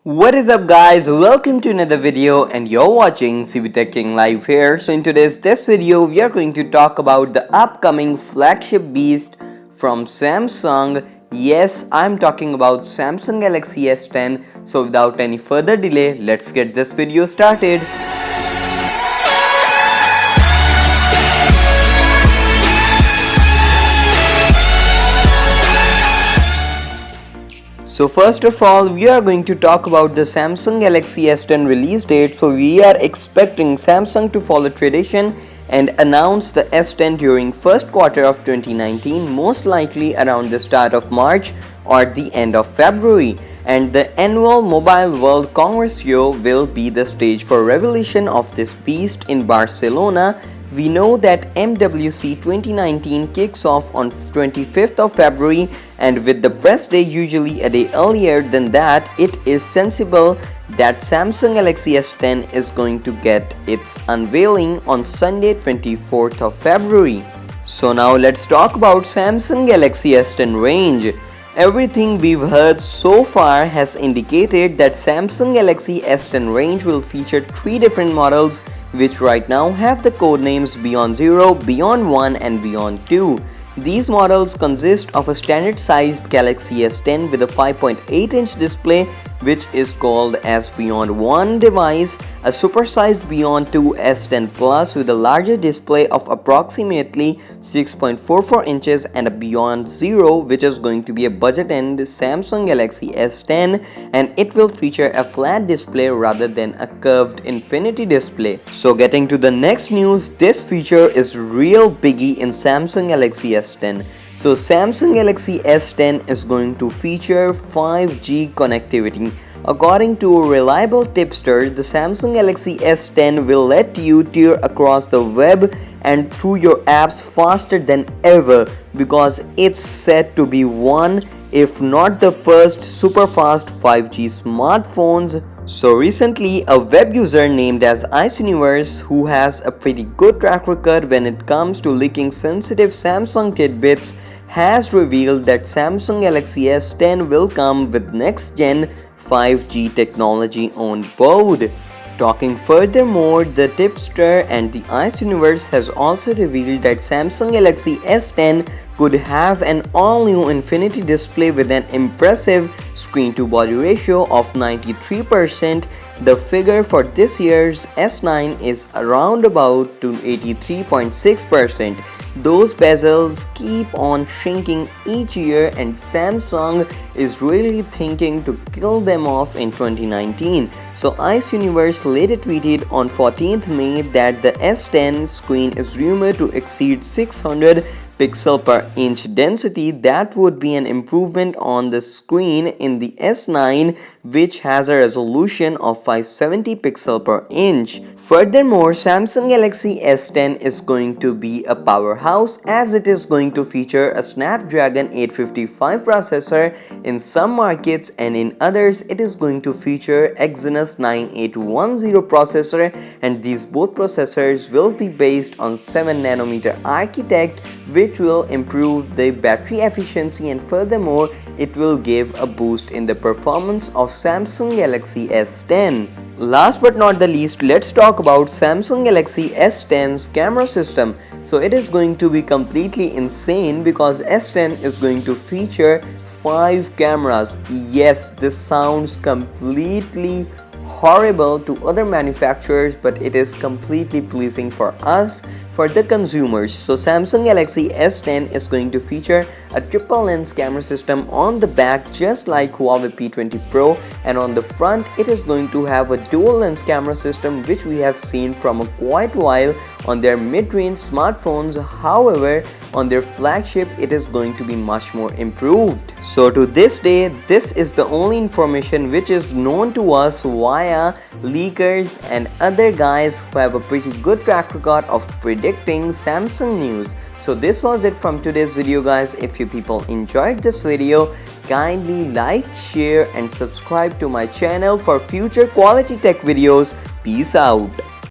What is up guys, welcome to another video and you're watching CV Tech King Live here. So in today's test video, we are going to talk about the upcoming flagship beast from Samsung. Yes, I'm talking about Samsung Galaxy S10. So without any further delay, let's get this video started. So first of all, we are going to talk about the Samsung Galaxy S10 release date. So we are expecting Samsung to follow tradition and announce the S10 during first quarter of 2019, most likely around the start of March or the end of February. And the annual Mobile World Congress Show will be the stage for revelation of this beast in Barcelona. We know that MWC 2019 kicks off on 25th of February, and with the press day usually a day earlier than that, it is sensible that Samsung Galaxy S10 is going to get its unveiling on Sunday 24th of February. So now let's talk about Samsung Galaxy S10 range. Everything we've heard so far has indicated that Samsung Galaxy S10 range will feature 3 different models, which right now have the codenames Beyond 0, Beyond 1 and Beyond 2. These models consist of a standard sized Galaxy S10 with a 5.8-inch display, which is called as Beyond 1 device, a supersized Beyond 2 S10 Plus with a larger display of approximately 6.44 inches, and a Beyond 0, which is going to be a budget-end Samsung Galaxy S10, and it will feature a flat display rather than a curved infinity display. So getting to the next news, this feature is real biggie in Samsung Galaxy S10. So Samsung Galaxy S10 is going to feature 5G connectivity. According to a reliable tipster, the Samsung Galaxy S10 will let you tear across the web and through your apps faster than ever, because it's said to be one, if not the first, super fast 5G smartphones. So recently, a web user named as aniversary, who has a pretty good track record when it comes to leaking sensitive Samsung tidbits, has revealed that Samsung Galaxy S10 will come with next-gen 5G technology on board. Talking furthermore, the tipster and the aniversary has also revealed that Samsung Galaxy S10 could have an all-new infinity display with an impressive screen-to-body ratio of 93%. The figure for this year's S9 is around about to 83.6%. Those bezels keep on shrinking each year, and Samsung is really thinking to kill them off in 2019. So Ice Universe later tweeted on 14th May that the S10 screen is rumored to exceed 600 pixel per inch density. That would be an improvement on the screen in the S9, which has a resolution of 570 pixel per inch. Furthermore, Samsung Galaxy S10 is going to be a powerhouse, as it is going to feature a Snapdragon 855 processor in some markets, and in others it is going to feature Exynos 9810 processor, and these both processors will be based on 7nm architect, which will improve the battery efficiency, and furthermore it will give a boost in the performance of Samsung Galaxy S10. Last but not the least, let's talk about Samsung Galaxy S10's camera system. So it is going to be completely insane, because S10 is going to feature 5 cameras. Yes, this sounds completely horrible to other manufacturers, but it is completely pleasing for us, for the consumers. So Samsung Galaxy S10 is going to feature a triple lens camera system on the back, just like Huawei P20 Pro, and on the front it is going to have a dual lens camera system, which we have seen from a quite while on their mid-range smartphones. However, on their flagship it is going to be much more improved. So to this day, this is the only information which is known to us via leakers and other guys who have a pretty good track record of predicting Samsung news. So this was it from today's video guys. If you people enjoyed this video, kindly like, share and subscribe to my channel for future quality tech videos. Peace out.